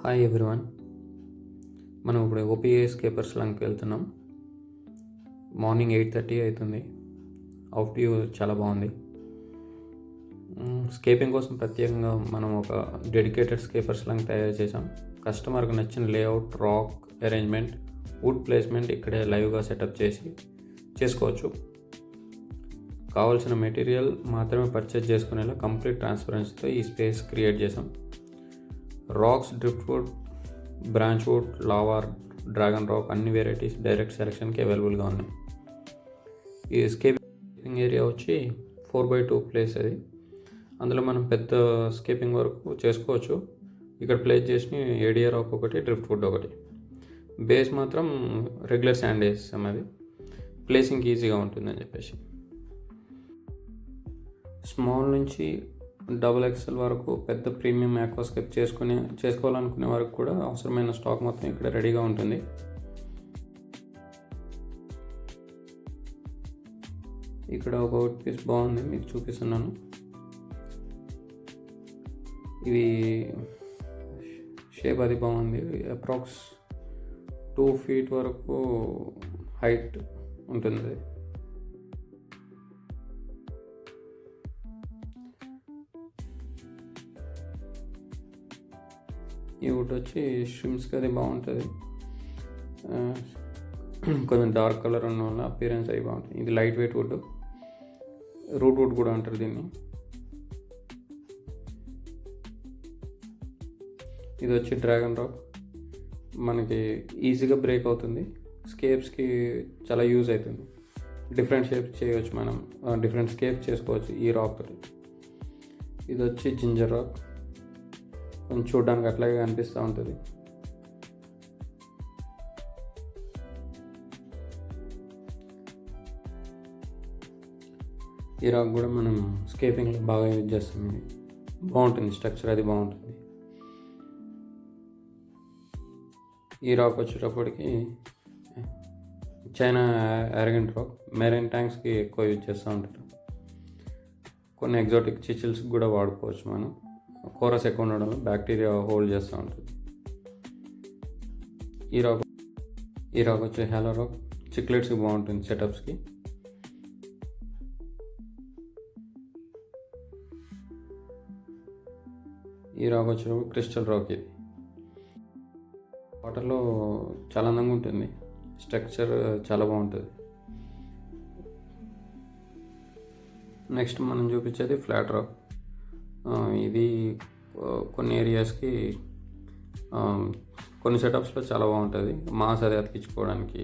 Hi everyone. మనం ఇప్పుడు ఓపీఏ scrapers లంకి వెళ్తున్నాం. మార్నింగ్ 8:30 అవుతుంది. అవుట్ వ్యూ చాలా బాగుంది. స్కేపింగ్ కోసం ప్రత్యేకంగా మనం ఒక డెడికేటెడ్ స్కేపర్స్ లంక్ తయారు చేసాం. కస్టమర్కి నచ్చిన layout, rock arrangement, wood placement ఇక్కడే లైవ్గా సెటప్ చేసుకోవచ్చు. కావాల్సిన మెటీరియల్ మాత్రమే పర్చేజ్ చేసుకునేలా కంప్లీట్ ట్రాన్స్పరెన్సీతో ఈ స్పేస్ క్రియేట్ చేసాం. Rocks, drift wood, branch wood, lava, dragon rock అన్ని వెరైటీస్ డైరెక్ట్ సెలక్షన్కి అవైలబుల్గా ఉన్నాయి. ఈ స్కేపింగ్ ఏరియా వచ్చి 4x2 ప్లేస్ అది. అందులో మనం పెద్ద స్కేపింగ్ వరకు చేసుకోవచ్చు. ఇక్కడ ప్లేస్ చేసిన ఏడియా రాక్ ఒకటి, డ్రిఫ్ట్ వుడ్ ఒకటి. బేస్ మాత్రం రెగ్యులర్ శాండ్ వేస్తాం. అది ప్లేసింగ్ ఈజీగా ఉంటుందని చెప్పేసి. స్మాల్ నుంచి XXL వరకు పెద్ద ప్రీమియం ఆక్వాస్కేప్ చేసుకోవాలనుకునే వరకు కూడా అవసరమైన స్టాక్ మొత్తం ఇక్కడ రెడీగా ఉంటుంది. ఇక్కడ ఒక వుడ్ పీస్ బాగుంది, మీకు చూపిస్తున్నాను. ఇది షేప్ అది బాగుంది. అప్రాక్స్ 2 feet వరకు హైట్ ఉంటుంది. ఈ వుడ్ వచ్చి స్ట్రిమ్స్కి అది బాగుంటుంది. కొంచెం డార్క్ కలర్ ఉన్న వల్ల అపీరెన్స్ అవి బాగుంటుంది. ఇది light weight wood, root wood కూడా అంటారు దీన్ని. ఇది వచ్చి డ్రాగన్ రాక్. మనకి ఈజీగా బ్రేక్ అవుతుంది. స్కేప్స్కి చాలా యూజ్ అవుతుంది. డిఫరెంట్ షేప్స్ చేయవచ్చు, మనం డిఫరెంట్ స్కేప్స్ చేసుకోవచ్చు ఈ రాక్ తోటి. ఇది వచ్చి జింజర్ రాక్. కొంచెం చూడడానికి అట్లాగే అనిపిస్తూ ఉంటుంది. ఈ రాక్ కూడా మనం స్కేపింగ్లో బాగా యూజ్ చేస్తాం. ఇది బాగుంటుంది, స్ట్రక్చర్ అది బాగుంటుంది. ఈ రాక్ వచ్చేటప్పటికి చైనా ఆరగెంట్ రాక్. మెరైన్ ట్యాంక్స్కి ఎక్కువ యూజ్ చేస్తూ ఉంటారు. కొన్ని ఎగ్జాటిక్ చిచిల్స్కి కూడా వాడుకోవచ్చు మనం. కోరస్ ఎక్కువ ఉండడం వల్ల బ్యాక్టీరియా హోల్డ్ చేస్తూ ఉంటుంది. ఈ రాక్ వచ్చే హ్యాలో రాక్. చిక్లెట్స్కి బాగుంటుంది సెటప్స్కి. ఈ రాక్ వచ్చేటప్పుడు క్రిస్టల్ రాక్. ఇది వాటర్లో చాలా అందంగా ఉంటుంది. స్ట్రక్చర్ చాలా బాగుంటుంది. నెక్స్ట్ మనం చూపించేది ఫ్లాట్ రాక్. ఇది కొన్ని ఏరియాస్కి కొన్ని సెటప్స్లో చాలా బాగుంటుంది. మాస్ అది అతికించుకోవడానికి